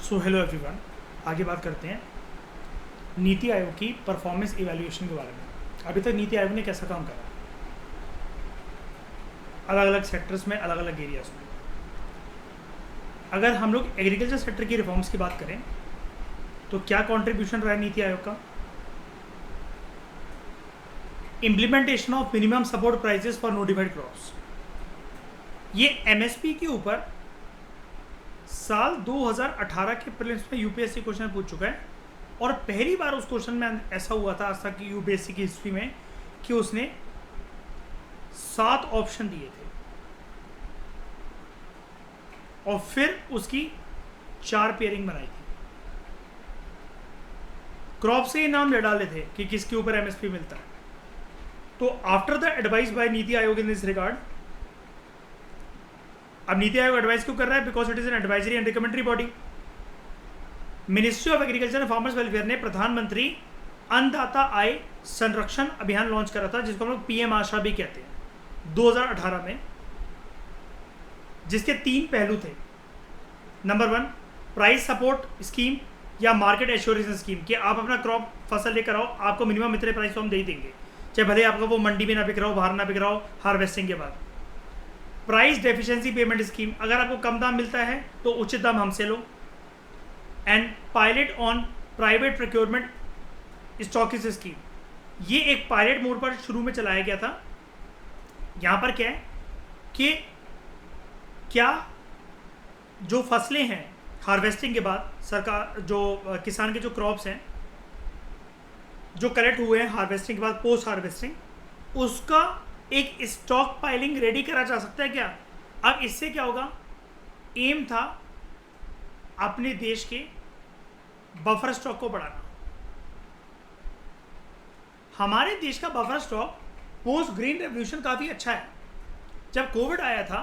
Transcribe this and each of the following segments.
So hello everyone, आगे बात करते हैं नीति आयोग की परफॉर्मेंस इवैल्यूएशन के बारे में। अभी तक नीति आयोग ने कैसा काम करा अलग अलग सेक्टर्स में, अलग अलग एरियाज में। अगर हम लोग एग्रीकल्चर सेक्टर की रिफॉर्म्स की बात करें तो क्या कंट्रीब्यूशन रहा है नीति आयोग का? Implementation of minimum support prices for notified crops. ये एमएसपी के ऊपर साल 2018 के प्रीलिम्स में यूपीएससी क्वेश्चन पूछ चुका है और पहली बार उस क्वेश्चन में ऐसा हुआ था आज तक की यूपीएससी की हिस्ट्री में कि उसने 7 ऑप्शन दिए थे और फिर उसकी 4 पेयरिंग बनाई थी। क्रॉप से ही नाम ले डाले थे कि किसके ऊपर एमएसपी मिलता है। तो after the advice bye NITI आयोग इन दिस रिगार्ड, अब नीति आयोग एडवाइस क्यों कर रहा है? Because it is an advisory and recommendatory body. Ministry of agriculture and farmers welfare ने प्रधानमंत्री अन्नदाता आय संरक्षण अभियान लॉन्च करा था, जिसको हम लोग पीएम आशा भी कहते हैं, 2018 में, जिसके 3 पहलू थे। नंबर 1 प्राइस सपोर्ट स्कीम या मार्केट एश्योरेंस स्कीम, कि आप अपना क्रॉप फसल लेकर आओ, आपको मिनिमम इतने प्राइस तो हम दे ही देंगे, चाहे भले आपका वो मंडी में ना बिक रहा हो, बाहर ना बिक रहा हो, हार्वेस्टिंग के बाद। प्राइस डेफिशिएंसी पेमेंट स्कीम, अगर आपको कम दाम मिलता है तो उचित दाम हमसे लो। And pilot on private procurement stockist scheme, ये एक पायलट मोड पर शुरू में चलाया गया था। यहाँ पर क्या है कि क्या जो फसलें हैं हार्वेस्टिंग के बाद, सरकार जो किसान के जो क्रॉप्स हैं जो कलेक्ट हुए हैं हार्वेस्टिंग के बाद, पोस्ट हार्वेस्टिंग, उसका एक स्टॉक पाइलिंग रेडी करा जा सकता है क्या? अब इससे क्या होगा? एम था अपने देश के बफर स्टॉक को बढ़ाना। हमारे देश का buffer stock post green revolution काफ़ी अच्छा है। जब कोविड आया था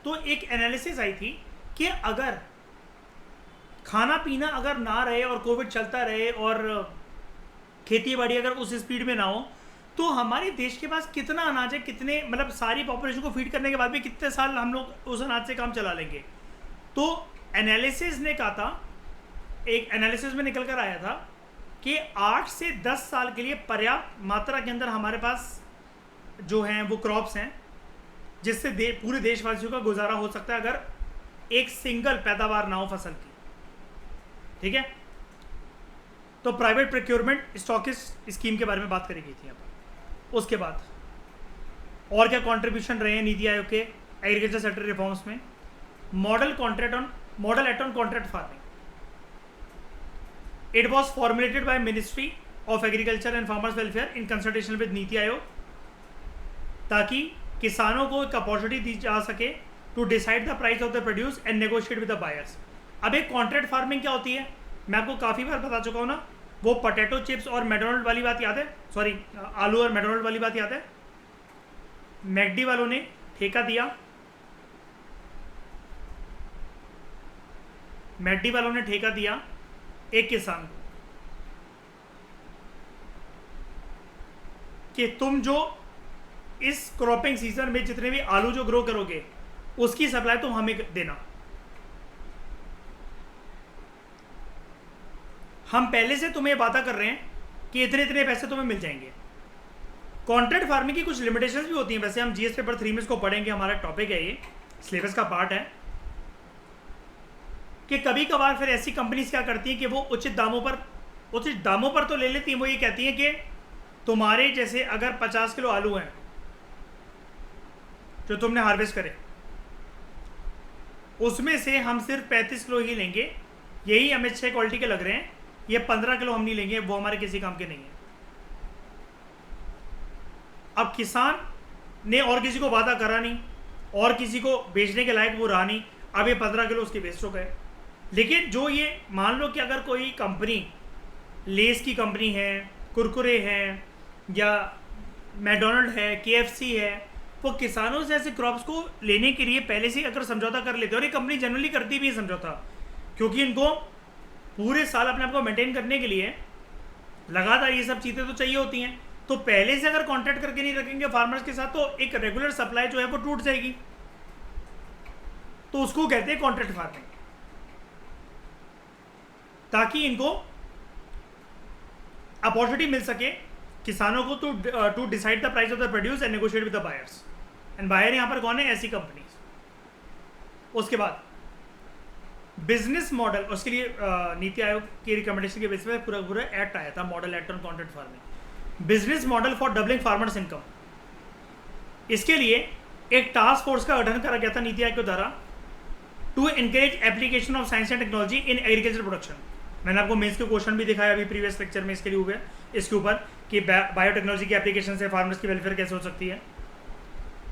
तो एक एनालिसिस आई थी कि अगर खाना पीना अगर ना रहे और कोविड चलता रहे और खेती बाड़ी अगर उस स्पीड में ना हो तो हमारे देश के पास कितना अनाज है, कितने, मतलब सारी पॉपुलेशन को फीड करने के बाद भी कितने साल हम लोग उस अनाज से काम चला लेंगे। तो एनालिसिस ने कहा था, एक एनालिसिस में निकल कर आया था कि 8 से 10 साल के लिए पर्याप्त मात्रा के अंदर हमारे पास जो हैं वो क्रॉप्स हैं, जिससे पूरे देशवासियों का गुजारा हो सकता है अगर एक सिंगल पैदावार ना हो फसल की। ठीक है, तो प्राइवेट प्रोक्योरमेंट स्टॉकिस स्कीम के बारे में बात करी गई थी यहाँ पर। उसके बाद और क्या कंट्रीब्यूशन रहे हैं नीति आयोग के एग्रीकल्चर सेक्टर रिफॉर्म्स में? Model act on contract farming, it was formulated by ministry of agriculture and farmers welfare in consultation with NITI Aayog, ताकि किसानों को एक अपॉर्चुनिटी दी जा सके to decide the price of the produce and negotiate with the buyers. अब एक contract farming क्या होती है? मैं आपको काफ़ी बार बता चुका हूँ ना, वो पोटैटो चिप्स और मैकडॉनल्ड वाली बात याद है? सॉरी, आलू और मैकडॉनल्ड वाली बात याद है? मैकडी वालों ने ठेका दिया, मैकडी वालों ने ठेका दिया एक किसान को कि तुम जो इस क्रॉपिंग सीजन में जितने भी आलू जो ग्रो करोगे उसकी सप्लाई तुम हमें देना। हम पहले से तुम्हें वादा कर रहे हैं कि इतने इतने पैसे तुम्हें मिल जाएंगे। कॉन्ट्रैक्ट फार्मिंग की कुछ लिमिटेशंस भी होती हैं। वैसे हम जीएस पेपर 3 में इसको पढ़ेंगे, हमारा टॉपिक है, ये सिलेबस का पार्ट है, कि कभी कभार फिर ऐसी कंपनीज क्या करती हैं कि वो उचित दामों पर तो ले लेती हैं। वो ये कहती हैं कि तुम्हारे जैसे अगर 50 किलो आलू हैं जो तुमने हार्वेस्ट करे, उसमें से हम सिर्फ 35 किलो ही लेंगे, यही हमें 6 क्वालिटी के लग रहे हैं, ये 15 किलो हम नहीं लेंगे, वो हमारे किसी काम के नहीं है। अब किसान ने और किसी को वादा करा नहीं और किसी को बेचने के लायक वो रहा नहीं, अब ये 15 किलो उसके वेस्ट हो गए। लेकिन जो ये मान लो कि अगर कोई कंपनी, लेस की कंपनी है, कुरकुरे हैं, या मैकडॉनल्ड है, केएफसी है, वो किसानों से ऐसे क्रॉप्स को लेने के लिए पहले से अगर समझौता कर लेते हैं, और ये कंपनी जनरली करती भी है समझौता, क्योंकि इनको पूरे साल अपने आप को मेंटेन करने के लिए लगातार ये सब चीज़ें तो चाहिए होती हैं, तो पहले से अगर कॉन्ट्रैक्ट करके नहीं रखेंगे फार्मर्स के साथ तो एक रेगुलर सप्लाई जो है वो टूट जाएगी। तो उसको कहते हैं कॉन्ट्रैक्ट फार्मिंग। ताकि इनको अपॉर्चुनिटी मिल सके किसानों को to decide the price of the produce and negotiate with the buyers. And buyer यहाँ पर कौन है? ऐसी कंपनीज। उसके बाद बिजनेस मॉडल, उसके लिए नीति आयोग की रिकमेंडेशन के बेसिस पे पूरा पूरा एक्ट आया था, model act on contract farming. Business model for doubling farmers income, इसके लिए एक टास्क फोर्स का गठन करा गया था नीति आयोग के द्वारा to encourage application of science and technology in agriculture production. मैंने आपको मेंस के क्वेश्चन भी दिखाया अभी प्रीवियस लेक्चर में इसके लिए हुए, इसके ऊपर कि बायोटेक्नोलॉजी की एप्लीकेशन से फार्मर्स की वेलफेयर कैसे हो सकती है,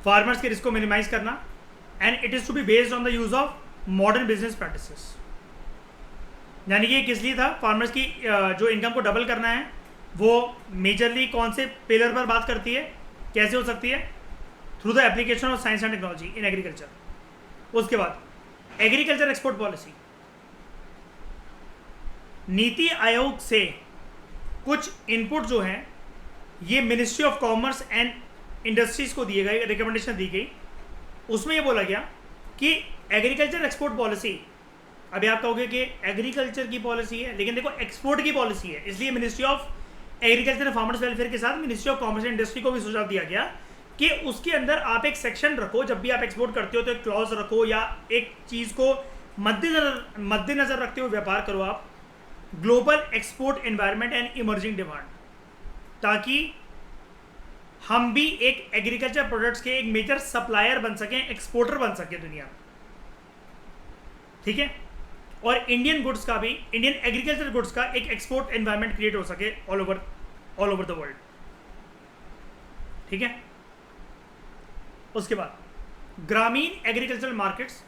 फार्मर्स के रिस्क को मिनिमाइज करना, and it is to be based on the use of modern business practices. यानी कि किस लिए था? फार्मर्स की जो इनकम को डबल करना है वो मेजरली कौन से पिलर पर बात करती है, कैसे हो सकती है? Through the application of science and technology in agriculture. उसके बाद agriculture export policy, NITI Aayog से कुछ इनपुट जो हैं ये ministry of commerce and industries को दिए गए, रिकमेंडेशन दी गई। उसमें ये बोला गया कि एग्रीकल्चर एक्सपोर्ट पॉलिसी, अभी आप कहोगे कि एग्रीकल्चर की पॉलिसी है लेकिन देखो एक्सपोर्ट की पॉलिसी है, इसलिए ministry of agriculture and farmers welfare के साथ ministry of commerce and industry को भी सुझाव दिया गया कि उसके अंदर आप एक सेक्शन रखो, जब भी आप एक्सपोर्ट करते हो तो एक क्लॉज रखो या एक चीज़ को मद्देनजर रखते हुए व्यापार करो आप, global export environment and emerging demand, ताकि हम भी एक एग्रीकल्चर प्रोडक्ट्स के एक मेजर सप्लायर बन सकें, एक्सपोर्टर बन सके दुनिया में। ठीक है? और इंडियन गुड्स का भी, इंडियन एग्रीकल्चर गुड्स का एक एक्सपोर्ट एनवायरनमेंट क्रिएट हो सके ऑल ओवर द वर्ल्ड। ठीक है? उसके बाद ग्रामीण एग्रीकल्चरल मार्केट्स,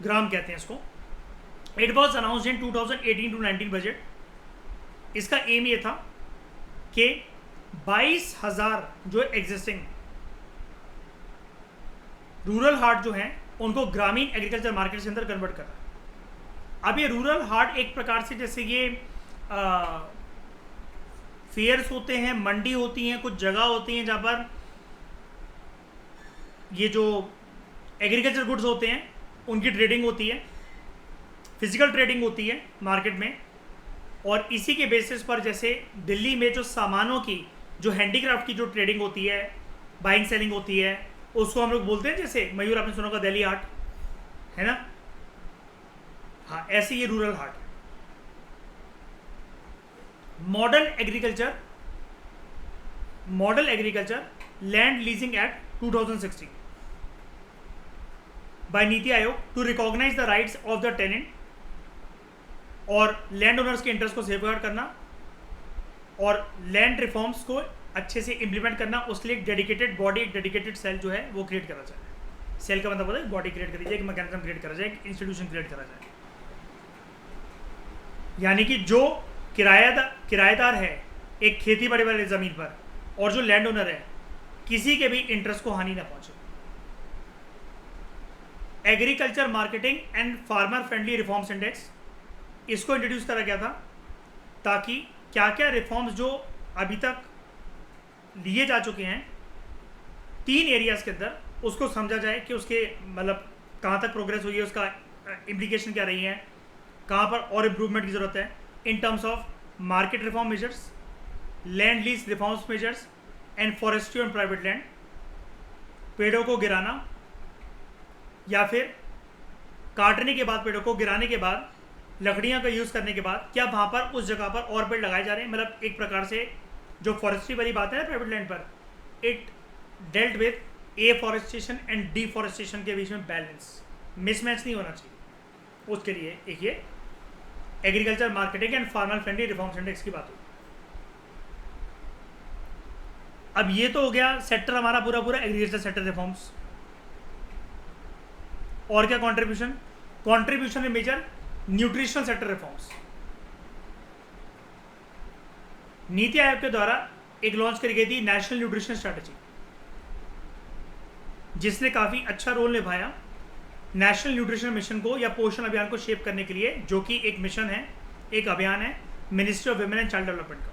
ग्राम कहते हैं इसको, it was announced in 2018-19 budget. इसका एम ये था कि 22,000 जो एग्जिस्टिंग रूरल हाट जो हैं उनको ग्रामीण एग्रीकल्चर मार्केट के अंदर कन्वर्ट करना। अब ये रूरल हाट एक प्रकार से जैसे ये फेयर्स होते हैं, मंडी होती हैं, कुछ जगह होती हैं जहाँ पर ये जो एग्रीकल्चर गुड्स होते हैं उनकी ट्रेडिंग होती है, फिजिकल ट्रेडिंग होती है मार्केट में। और इसी के बेसिस पर जैसे दिल्ली में जो सामानों की, जो हैंडीक्राफ्ट की जो ट्रेडिंग होती है, बाइंग सेलिंग होती है, उसको हम लोग बोलते हैं, जैसे मयूर आपने सुना होगा दिल्ली हाट, है ना? हाँ, ऐसे ये rural haat. Model agriculture land leasing act 2016 by NITI Aayog to recognise the rights of the tenant और लैंड ओनर्स के इंटरेस्ट को सेफगार्ड करना और लैंड रिफॉर्म्स को अच्छे से इंप्लीमेंट करना, उसके लिए डेडिकेटेड बॉडी, डेडिकेटेड सेल जो है वो क्रिएट करा जाए। सेल का मतलब होता है बॉडी क्रिएट करी जाए, एक मैकेनिज्म क्रिएट करा जाए, एक इंस्टीट्यूशन क्रिएट करा जाए। यानी कि जो किराएदार है एक खेती बाड़ी वाली ज़मीन पर और जो लैंड ओनर है, किसी के भी इंटरेस्ट को हानि ना पहुंचे। Agriculture marketing and farmer friendly reforms index, इसको इंट्रोड्यूस करा गया था ताकि क्या क्या रिफॉर्म्स जो अभी तक लिए जा चुके हैं 3 एरियाज़ के अंदर, उसको समझा जाए कि उसके मतलब कहाँ तक प्रोग्रेस हुई है, उसका इम्प्लीकेशन क्या रही है, कहाँ पर और इम्प्रूवमेंट की ज़रूरत है इन terms of market reform measures, land lease reforms measures and forestry on private land. पेड़ों को गिराना या फिर काटने के बाद, पेड़ों को गिराने के बाद, लकड़ियाँ का यूज़ करने के बाद क्या वहाँ पर उस जगह पर और पेड़ लगाए जा रहे हैं। मतलब एक प्रकार से जो फॉरेस्ट्री वाली बात है ना प्राइवेट लैंड पर, it dealt with afforestation and deforestation के बीच में बैलेंस, मिसमैच नहीं होना चाहिए। उसके लिए एक ये agriculture marketing and farmer friendly reforms index की बात हुई। अब ये तो हो गया सेक्टर हमारा पूरा पूरा एग्रीकल्चर सेक्टर रिफॉर्म्स। और क्या कंट्रीब्यूशन में major nutritional sector reforms. NITI Aayog के द्वारा एक लॉन्च करी गई थी नेशनल न्यूट्रिशन स्ट्रैटेजी, जिसने काफ़ी अच्छा रोल निभाया नेशनल न्यूट्रिशन मिशन को या पोषण अभियान को शेप करने के लिए, जो कि एक मिशन है, एक अभियान है ministry of women and child development का।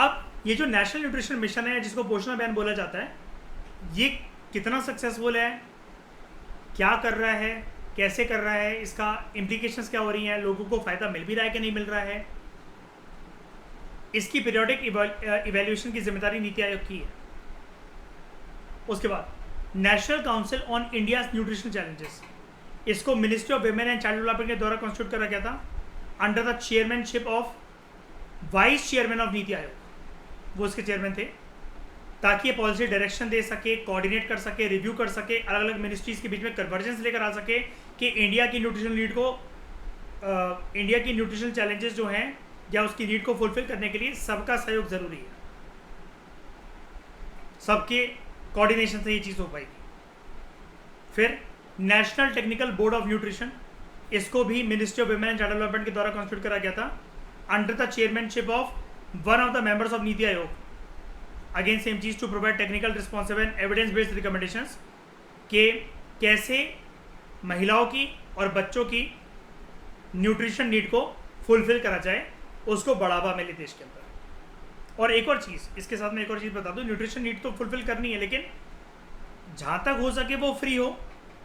अब ये जो नेशनल न्यूट्रिशन मिशन है जिसको पोषण अभियान बोला जाता है, ये कितना सक्सेसफुल है, क्या कर रहा है, कैसे कर रहा है, इसका इम्प्लीकेशंस क्या हो रही हैं, लोगों को फ़ायदा मिल भी रहा है कि नहीं मिल रहा है, इसकी पीरियोडिक इवैल्यूएशन की जिम्मेदारी नीति आयोग की है। उसके बाद national council on India nutrition challenges, इसको ministry of women and child development के द्वारा कॉन्स्टिट्यूट करा गया था under the chairmanship of vice chairman of NITI Aayog, वो उसके चेयरमैन थे, ताकि ये पॉलिसी डायरेक्शन दे सके, कोऑर्डिनेट कर सके, रिव्यू कर सके, अलग अलग मिनिस्ट्रीज के बीच में कन्वर्जेंस लेकर आ सके कि इंडिया की न्यूट्रिशन नीड को इंडिया की न्यूट्रिशन चैलेंजेस जो हैं या उसकी नीड को फुलफिल करने के लिए सबका सहयोग ज़रूरी है, सबके कोऑर्डिनेशन से ये चीज़ हो पाएगी। फिर national technical board of nutrition, इसको भी ministry of women and child development के द्वारा कॉन्स्टिट्यूट करा गया था under the chairmanship of one of the members of NITI Aayog. Again same चीज़, to provide technical responsive and evidence based recommendations कि कैसे महिलाओं की और बच्चों की न्यूट्रिशन नीड को फुलफिल करा जाए, उसको बढ़ावा मिले देश के अंदर। और एक और चीज़, इसके साथ में एक और चीज़ बता दूं, न्यूट्रिशन नीड तो फुलफिल करनी है, लेकिन जहाँ तक हो सके वो फ्री हो।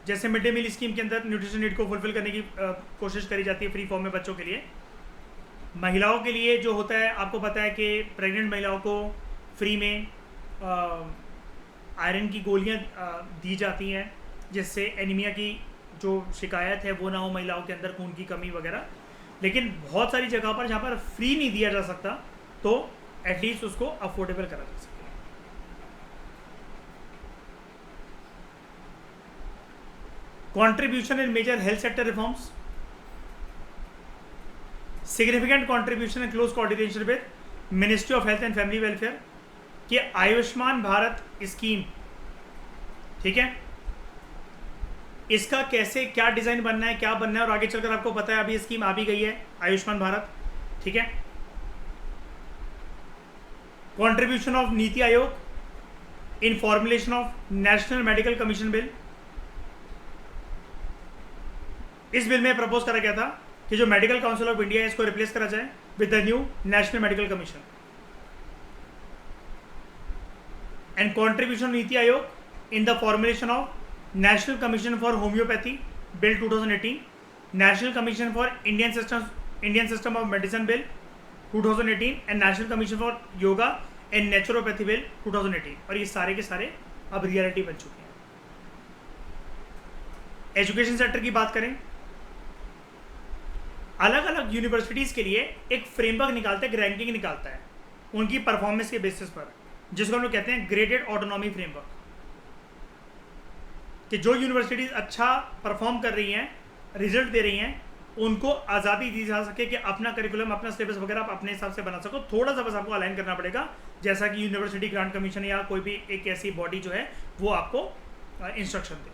जैसे मिड डे मील स्कीम के अंदर न्यूट्रिशन नीड को फुलफिल करने की कोशिश करी जाती है फ्री फॉर्म में बच्चों के लिए। महिलाओं के लिए जो होता है, आपको पता है कि प्रेग्नेंट महिलाओं को फ्री में आयरन की गोलियां दी जाती हैं, जिससे एनीमिया की जो शिकायत है वो ना हो महिलाओं के अंदर, खून की कमी वगैरह। लेकिन बहुत सारी जगह पर जहाँ पर फ्री नहीं दिया जा सकता, तो एटलीस्ट उसको अफोर्डेबल करा जा सकता है। Contribution in major health sector reforms, significant contribution and close coordination with Ministry of Health and Family Welfare कि आयुष्मान भारत स्कीम, ठीक है, इसका कैसे क्या डिज़ाइन बनना है, क्या बनना है, और आगे चलकर आपको पता है अभी स्कीम आ भी गई है आयुष्मान भारत, ठीक है। कंट्रीब्यूशन ऑफ नीति आयोग इन formulation of national medical commission bill, इस बिल में प्रपोज करा गया था कि जो मेडिकल काउंसिल ऑफ इंडिया है इसको रिप्लेस करा जाए with the new national medical commission. And contribution NITI Aayog in the formulation of national commission for homeopathy bill 2018, national commission for Indian system of medicine bill 2018 and national commission for yoga and naturopathy bill 2018। और ये सारे के सारे अब reality बन चुके हैं। Education sector की बात करें, अलग अलग यूनिवर्सिटीज़ के लिए एक फ्रेमवर्क निकालता है, एक रैंकिंग निकालता है उनकी परफॉर्मेंस के बेसिस पर, जिसको हम लोग कहते हैं ग्रेडेड ऑटोनॉमी फ्रेमवर्क। कि जो यूनिवर्सिटीज़ अच्छा परफॉर्म कर रही हैं, रिजल्ट दे रही हैं, उनको आज़ादी दी जा सके कि अपना करिकुलम, अपना सिलेबस वगैरह आप अपने हिसाब से बना सको। थोड़ा सा बस आपको अलाइन करना पड़ेगा, जैसा कि यूनिवर्सिटी ग्रांट कमीशन या कोई भी एक ऐसी बॉडी जो है वो आपको इंस्ट्रक्शन दे।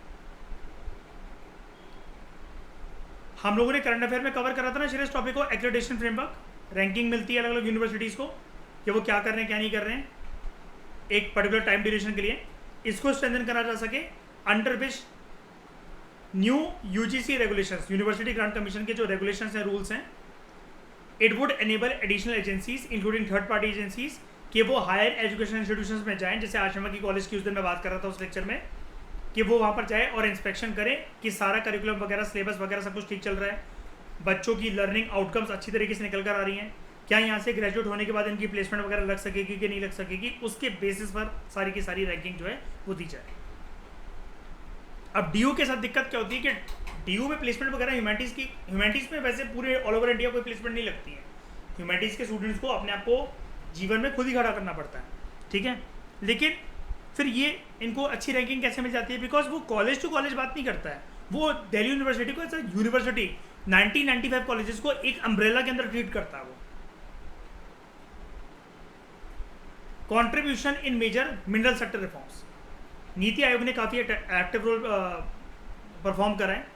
हम लोगों ने करंट अफेयर में कवर करा था ना सीरियस टॉपिक को, एक्रेडिटेशन फ्रेमवर्क, रैंकिंग मिलती है अलग अलग यूनिवर्सिटीज़ को कि वो क्या कर रहे हैं क्या नहीं कर रहे हैं एक पर्टिकुलर टाइम ड्यूरेशन के लिए। इसको स्ट्रेंथन करा जा सके under which new UGC regulations, university grant commission के जो रेगुलेशंस हैं, रूल्स हैं, it would enable additional agencies including third party agencies कि वो हायर एजुकेशन इंस्टीट्यूशंस में जाएं। जैसे आश्रमा की कॉलेज की उस दिन मैं बात कर रहा था उस लेक्चर में, कि वो वहाँ पर जाए और इंस्पेक्शन करे कि सारा करिकुलम वगैरह, सिलेबस वगैरह सब कुछ ठीक चल रहा है, बच्चों की लर्निंग आउटकम्स अच्छी तरीके से निकल कर आ रही हैं, क्या यहाँ से ग्रेजुएट होने के बाद इनकी प्लेसमेंट वगैरह लग सकेगी कि नहीं लग सकेगी, उसके बेसिस पर सारी की सारी रैंकिंग जो है वो दी जाए। अब डीयू के साथ दिक्कत क्या होती है कि डीयू में प्लेसमेंट वगैरह ह्यूमैनिटीज़ में वैसे पूरे ऑल ओवर इंडिया कोई प्लेसमेंट नहीं लगती है। ह्यूमैनिटीज़ के स्टूडेंट्स को अपने आप को जीवन में खुद ही खड़ा करना पड़ता है, ठीक है। लेकिन फिर ये इनको अच्छी रैंकिंग कैसे मिल जाती है? बिकॉज वो कॉलेज टू कॉलेज बात नहीं करता है, वो दिल्ली यूनिवर्सिटी को एज अ यूनिवर्सिटी 1995 कॉलेजेस को एक अम्ब्रेला के अंदर ट्रीट करता है वो। Contribution in major mineral sector reforms, NITI Aayog ने काफ़ी एक्टिव रोल परफॉर्म करा है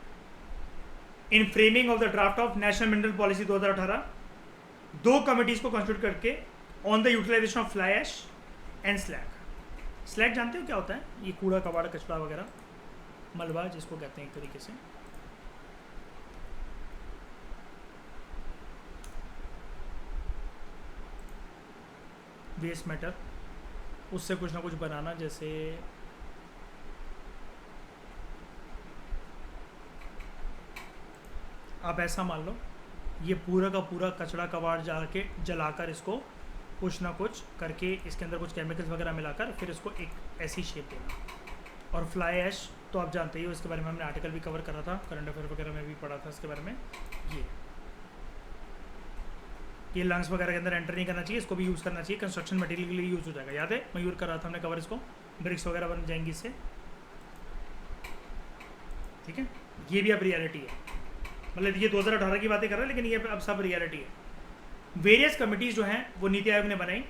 in framing of the draft of national mineral policy 2018। 2 committees को कॉन्स्टिट्यूट करके on the utilisation of fly ash and slag. Slag जानते हो क्या होता है? ये कूड़ा कबाड़ कचरा वगैरह, मलबा जिसको कहते हैं एक तरीके से। वेस्ट मैटर, उससे कुछ ना कुछ बनाना, जैसे आप ऐसा मान लो ये पूरा का पूरा कचरा कबाड़ जाके जलाकर इसको कुछ ना कुछ करके इसके अंदर कुछ केमिकल्स वगैरह मिलाकर फिर इसको एक ऐसी शेप देना। और फ्लाई ऐश तो आप जानते ही हो, इसके बारे में हमने आर्टिकल भी कवर करा था, करंट अफेयर वगैरह में भी पढ़ा था इसके बारे में। ये लंग्स वगैरह के अंदर एंटर नहीं करना चाहिए, इसको भी यूज़ करना चाहिए, कंस्ट्रक्शन मटेरियल के लिए यूज़ हो जाएगा। याद है मयूर कर रहा था हमने कवर इसको, ब्रिक्स वगैरह बन जाएंगी इससे। ठीक है, ये भी अब रियलिटी है, मतलब ये 2018 की बातें कर रहा है लेकिन ये अब सब रियलिटी है। वेरियस कमिटीज़ जो हैं वो नीति आयोग ने बनाई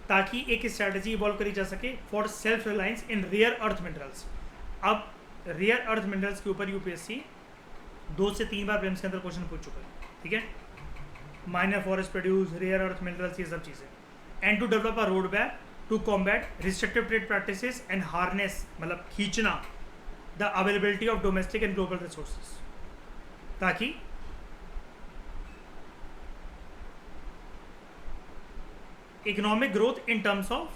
ताकि एक स्ट्रैटेजी इवॉल्व करी जा सके for self reliance in rare earth minerals. अब रेयर अर्थ मिनरल्स के ऊपर यूपीएससी 2 से 3 बार प्रीलिम्स के अंदर क्वेश्चन पूछ चुका है। ठीक है, minor forest produce, rare earth minerals, ये सब चीज़ें। And to develop a road map to combat restrictive trade practices and harness, मतलब खींचना the availability of domestic and global resources, ताकि economic growth in terms of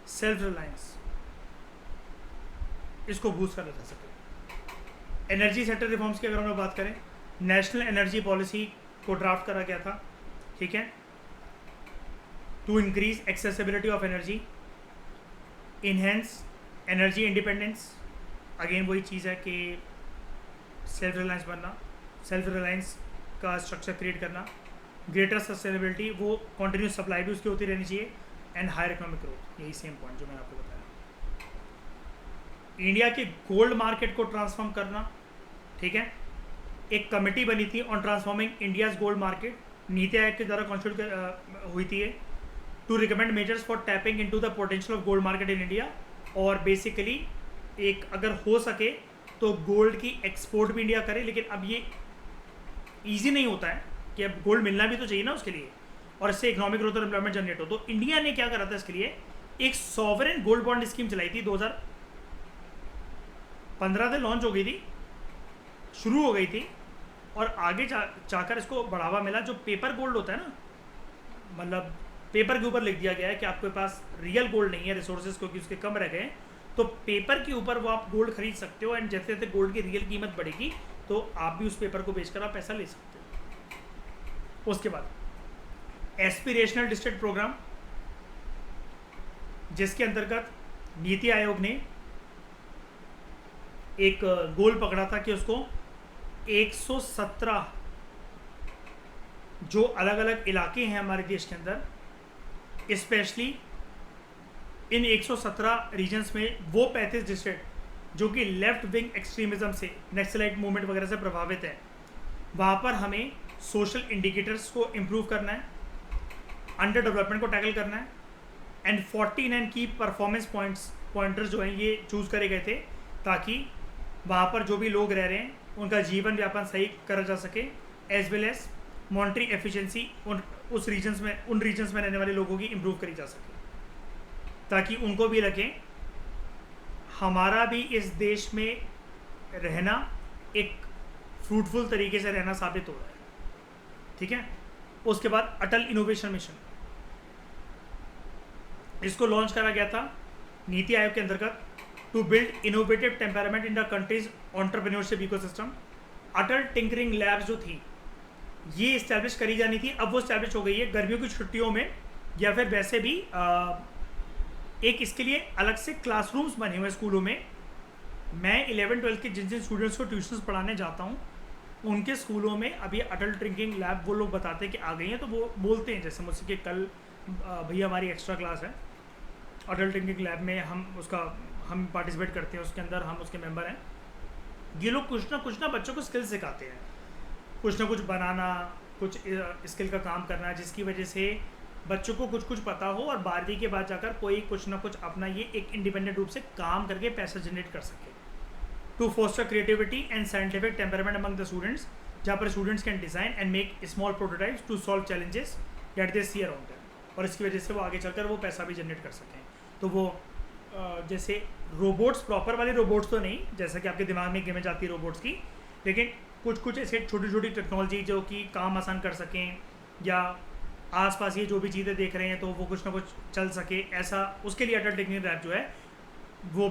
self reliance, इसको boost करा जा सके। एनर्जी सेक्टर रिफॉर्म्स की अगर हम लोग बात करें, नेशनल एनर्जी पॉलिसी को ड्राफ्ट करा गया था। ठीक है, to increase accessibility of energy, enhance energy independence, again वही चीज़ है कि सेल्फ रिलायंस बनना, सेल्फ रिलायंस का स्ट्रक्चर क्रिएट करना, ग्रेटर सस्टेनेबिलिटी, वो कॉन्टीन्यूस सप्लाई भी उसकी होती रहनी चाहिए, एंड हायर इकोनॉमिक ग्रोथ, यही सेम पॉइंट जो मैंने आपको बताया। इंडिया के गोल्ड मार्केट को ट्रांसफॉर्म करना। ठीक है, एक कमेटी बनी थी on transforming India's gold market, NITI Aayog के द्वारा कॉन्स्टिट्यूट हुई थी, to recommend measures for tapping into the potential of gold market in India. और बेसिकली एक अगर हो सके तो गोल्ड की एक्सपोर्ट भी इंडिया करे, लेकिन अब ये ईजी नहीं होता है कि अब गोल्ड मिलना भी तो चाहिए ना उसके लिए, और इससे इकोनॉमिक ग्रोथ और एम्प्लॉयमेंट जनरेट हो। तो इंडिया ने क्या करा था इसके लिए, एक सॉवरेन गोल्ड बॉन्ड स्कीम चलाई थी, 2015 से लॉन्च हो गई थी, शुरू हो गई थी, और आगे जाकर इसको बढ़ावा मिला। जो पेपर गोल्ड होता है ना, मतलब पेपर के ऊपर लिख दिया गया है कि आपके पास रियल गोल्ड नहीं है, रिसोर्सेज क्योंकि उसके कम रह गए, तो पेपर के ऊपर वो आप गोल्ड खरीद सकते हो, एंड जैसे जैसे गोल्ड की रियल कीमत बढ़ेगी तो आप भी उस पेपर को बेचकर आप पैसा ले सकते हो। उसके बाद एस्पिरेशनल डिस्ट्रिक्ट प्रोग्राम, जिसके अंतर्गत नीति आयोग ने एक गोल पकड़ा था कि उसको 117 जो अलग अलग इलाके हैं हमारे देश के अंदर, स्पेशली इन 117 रीजन्स में वो 35 डिस्ट्रिक्ट जो कि लेफ्ट विंग एक्सट्रीमिज्म से, नक्सलाइट मूवमेंट वगैरह से प्रभावित है, वहाँ पर हमें सोशल इंडिकेटर्स को इम्प्रूव करना है, अंडर डेवलपमेंट को टैकल करना है, एंड 49 की परफॉर्मेंस पॉइंटर्स जो हैं ये चूज़ करे गए थे ताकि वहाँ पर जो भी लोग रह रहे हैं उनका जीवन व्यापन सही करा जा सके, as well as monetary efficiency उन रीजन्स में रहने वाले लोगों की इम्प्रूव करी जा सके, ताकि उनको भी लगे हमारा भी इस देश में रहना एक फ्रूटफुल तरीके से रहना साबित हो रहा है। ठीक है, उसके बाद अटल इनोवेशन मिशन, इसको लॉन्च करा गया था नीति आयोग के अंतर्गत, to build innovative temperament in the country's entrepreneurship ecosystem. Atal tinkering labs जो थी ये इस्टेब्लिश करी जानी थी, अब वो इस्टेब्लिश हो गई है गर्मियों की छुट्टियों में, या फिर वैसे भी एक इसके लिए अलग से क्लासरूम्स बने हुए स्कूलों में। मैं 11-12 के जिन जिन स्टूडेंट्स को ट्यूशन्स पढ़ाने जाता हूँ उनके स्कूलों में अभी अटल ड्रिंकिंग लैब वो लोग बताते हैं कि आ गई हैं, तो वो बोलते हैं जैसे मुझसे कि कल भैया हमारी एक्स्ट्रा क्लास है अटल ड्रिंकिंग लैब में, हम पार्टिसिपेट करते हैं, उसके अंदर हम उसके मेंबर हैं। ये लोग कुछ ना बच्चों को स्किल सिखाते हैं, कुछ ना कुछ बनाना, कुछ स्किल का काम करना, जिसकी वजह से बच्चों को कुछ पता हो और 12वीं के बाद जाकर कोई कुछ ना कुछ अपना ये एक इंडिपेंडेंट रूप से काम करके पैसा जनरेट कर सके। To foster creativity and scientific temperament among the students, जहाँ पर students can design and make small prototypes to solve challenges that they see around them, और इसकी वजह से वो आगे चलकर वो पैसा भी जनरेट कर सकें। तो वो जैसे रोबोट्स, प्रॉपर वाले रोबोट्स तो नहीं, जैसा कि आपके दिमाग में एक इमेज आती है रोबोट्स की, लेकिन कुछ ऐसे छोटी छोटी टेक्नोलॉजी जो कि काम आसान कर सकें, या आसपास ये जो भी चीज़ें देख रहे हैं तो वो कुछ ना कुछ चल सके, ऐसा उसके लिए अटल टेक्निकल लैब जो है वो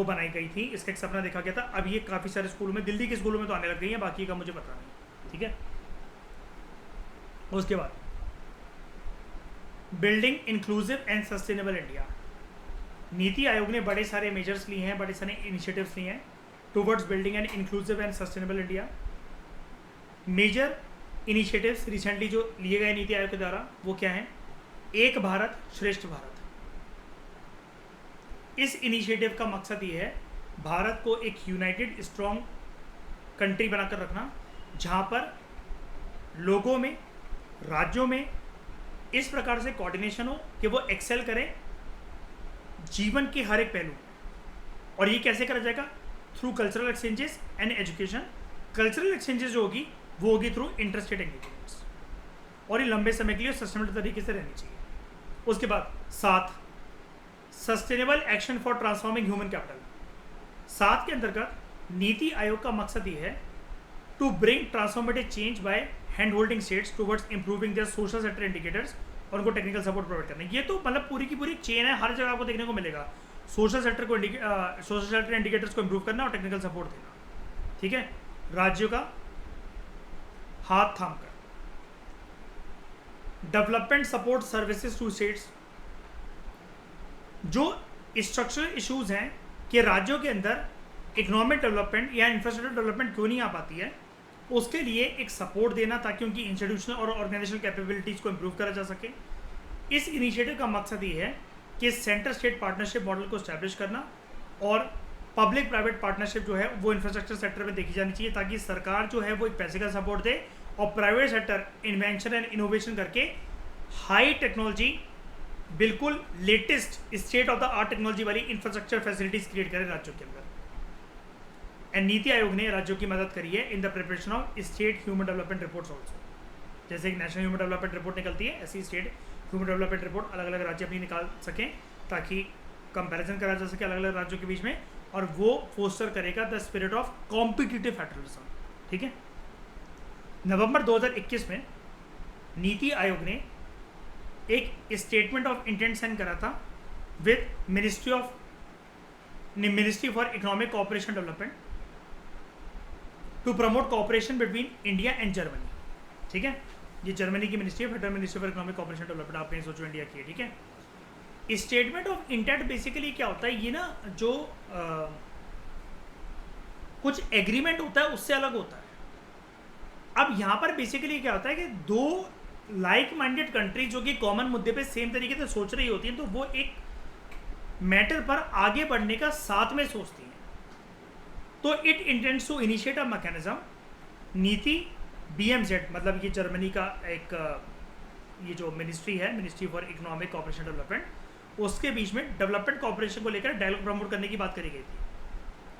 बनाई गई थी। इसका एक सपना देखा गया था। अब ये काफ़ी सारे स्कूलों में, दिल्ली के स्कूलों में तो आने लग गई है, बाकी का मुझे पता नहीं। ठीक है, उसके बाद building inclusive and sustainable India. नीति आयोग ने बड़े सारे मेजर्स लिए हैं, बड़े सारे इनिशिएटिव्स लिए हैं towards building an inclusive and sustainable India. Major initiatives recently जो लिए गए नीति आयोग के द्वारा वो क्या हैं? एक भारत श्रेष्ठ भारत। इस इनिशिएटिव का मकसद ये है भारत को एक यूनाइटेड स्ट्रॉन्ग कंट्री बनाकर रखना, जहाँ पर लोगों में, राज्यों में इस प्रकार से कोऑर्डिनेशन हो कि वो एक्सेल करें जीवन के हर एक पहलू। और ये कैसे करा जाएगा? Through cultural exchanges and education. Cultural exchanges जो होगी वो होगी थ्रू इंटरस्टेट एंगेजमेंट्स, और ये लंबे समय के लिए सस्टेनेबल तरीके से रहनी चाहिए। उसके बाद 7 sustainable action for transforming human capital. 7 के अंतर्गत नीति आयोग का मकसद ये है to bring transformative change by hand holding states towards improving their social sector indicators, और उनको टेक्निकल सपोर्ट प्रोवाइड करना। ये तो मतलब पूरी की पूरी चेन है, हर जगह आपको देखने को मिलेगा। सोशल सेक्टर इंडिकेटर्स को इंप्रूव करना और टेक्निकल सपोर्ट देना। ठीक है, राज्यों का हाथ थाम कर development support services to states. जो स्ट्रक्चरल इश्यूज हैं कि राज्यों के अंदर इकोनॉमिक डेवलपमेंट या इंफ्रास्ट्रक्चर डेवलपमेंट क्यों नहीं आ पाती है, उसके लिए एक सपोर्ट देना ताकि उनकी इंस्टीट्यूशनल और ऑर्गेनाइजेशनल कैपेबिलिटीज़ को इम्प्रूव करा जा सके। इस इनिशिएटिव का मकसद ये है कि सेंटर स्टेट पार्टनरशिप मॉडल को स्टैब्लिश करना, और पब्लिक प्राइवेट पार्टनरशिप जो है वो इंफ्रास्ट्रक्चर सेक्टर में देखी जानी चाहिए, ताकि सरकार जो है वो एक पैसे का सपोर्ट दे और private sector invention and innovation करके हाई टेक्नोलॉजी, बिल्कुल latest state of the art technology वाली इंफ्रास्ट्रक्चर फैसिलिटीज क्रिएट करें राज्यों के अंदर। एंड नीति आयोग ने राज्यों की मदद करी है in the preparation of state human development reports also. जैसे एक नेशनल ह्यूमन डेवलपमेंट रिपोर्ट निकलती है, ऐसी स्टेट ह्यूमन डेवलपमेंट रिपोर्ट अलग अलग राज्य अपनी निकाल सकें, ताकि कंपैरिजन करा जा सके अलग अलग राज्यों के बीच में, और वो फोस्टर करेगा the spirit of competitive federalism. ठीक है, नवंबर 2021 में नीति आयोग ने एक स्टेटमेंट ऑफ इंटेंट साइन करा था with ministry for economic cooperation development to promote cooperation between India and Germany. ठीक है, ये जर्मनी की मिनिस्ट्री है, federal ministry for economic cooperation development, आप कहीं सोचो इंडिया की है। ठीक है, स्टेटमेंट ऑफ इंटेंट बेसिकली क्या होता है, ये ना जो कुछ एग्रीमेंट होता है उससे अलग होता है। अब यहाँ पर बेसिकली क्या होता है कि दो लाइक माइंडेड कंट्री जो कि कॉमन मुद्दे पे सेम तरीके से सोच रही होती हैं, तो वो एक मैटर पर आगे बढ़ने का साथ में सोचती हैं। तो it intends to initiate a mechanism. NITI BMZ, मतलब ये जर्मनी का एक ये जो मिनिस्ट्री है, ministry for economic cooperation development, उसके बीच में डेवलपमेंट कोऑपरेशन को लेकर डायलॉग प्रमोट करने की बात करी गई थी।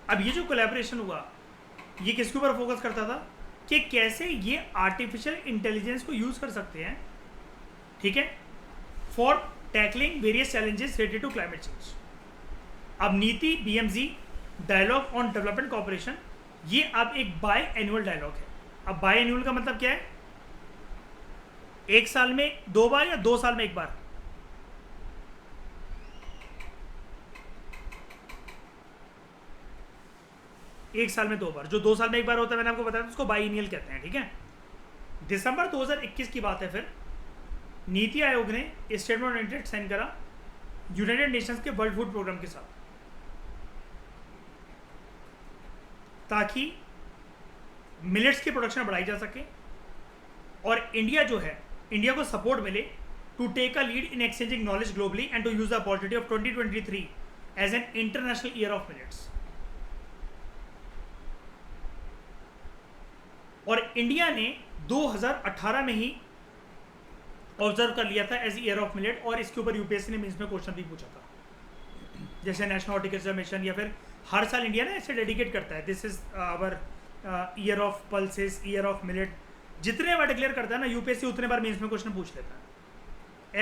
अब ये जो कोलैबोरेशन हुआ, ये किसके ऊपर फोकस करता था कि कैसे ये आर्टिफिशियल इंटेलिजेंस को यूज़ कर सकते हैं, ठीक है, for tackling various challenges related to climate change. अब NITI BMZ dialogue on development cooperation, ये अब एक बाय एनुअल डायलॉग है। अब बाय एनुअल का मतलब क्या है? एक साल में 2 बार या 2 साल में 1 बार? एक साल में 2 बार। जो 2 साल में 1 बार होता है, मैंने आपको बताया, उसको बाई एनुअल कहते हैं। ठीक है, दिसंबर 2021 की बात है। फिर नीति आयोग ने स्टेटमेंट ऑफ इंटेंट साइन करा यूनाइटेड नेशंस के वर्ल्ड फूड प्रोग्राम के साथ, ताकि मिलेट्स की प्रोडक्शन बढ़ाई जा सके और इंडिया जो है, इंडिया को सपोर्ट मिले to take a lead in exchanging knowledge globally and to use the opportunity of 2023 as an international year of millets. और इंडिया ने 2018 में ही ऑब्जर्व कर लिया था एज ईयर ऑफ मिलेट, और इसके ऊपर यूपीएससी ने मेंस में क्वेश्चन भी पूछा था। जैसे नेशनल हॉर्टिकल्चर मिशन, या फिर हर साल इंडिया ना ऐसे डेडिकेट करता है, this is our year of pulses, year of millet. जितने बार डिक्लेयर करता है ना यूपीएससी, उतने बार मेंस में क्वेश्चन पूछ लेता है।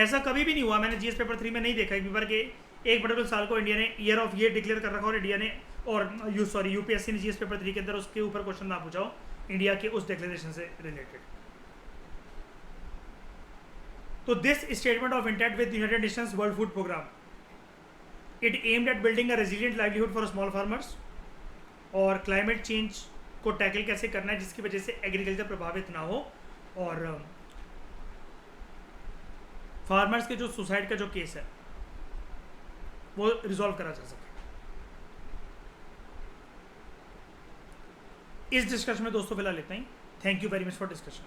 ऐसा कभी भी नहीं हुआ, मैंने जीएस पेपर 3 में नहीं देखा एक पेपर के एक पर्टिकुलर साल को इंडिया ने ईयर ऑफ ये डिक्लेयर कर रखा और इंडिया ने यूपीएससी ने जीएस पेपर 3 के अंदर उसके ऊपर क्वेश्चन ना पूछा हो इंडिया के उस डिक्लेरेशन से रिलेटेड। तो this statement of intent with United Nations World Food Programme, it aimed at building a resilient livelihood for small farmers, और क्लाइमेट चेंज को टैकल कैसे करना है जिसकी वजह से एग्रीकल्चर प्रभावित ना हो, और फार्मर्स के जो सुसाइड का जो केस है वो रिजॉल्व करा जा सके। इस डिस्कशन में दोस्तों फिलहाल इतना ही। Thank you very much for discussion.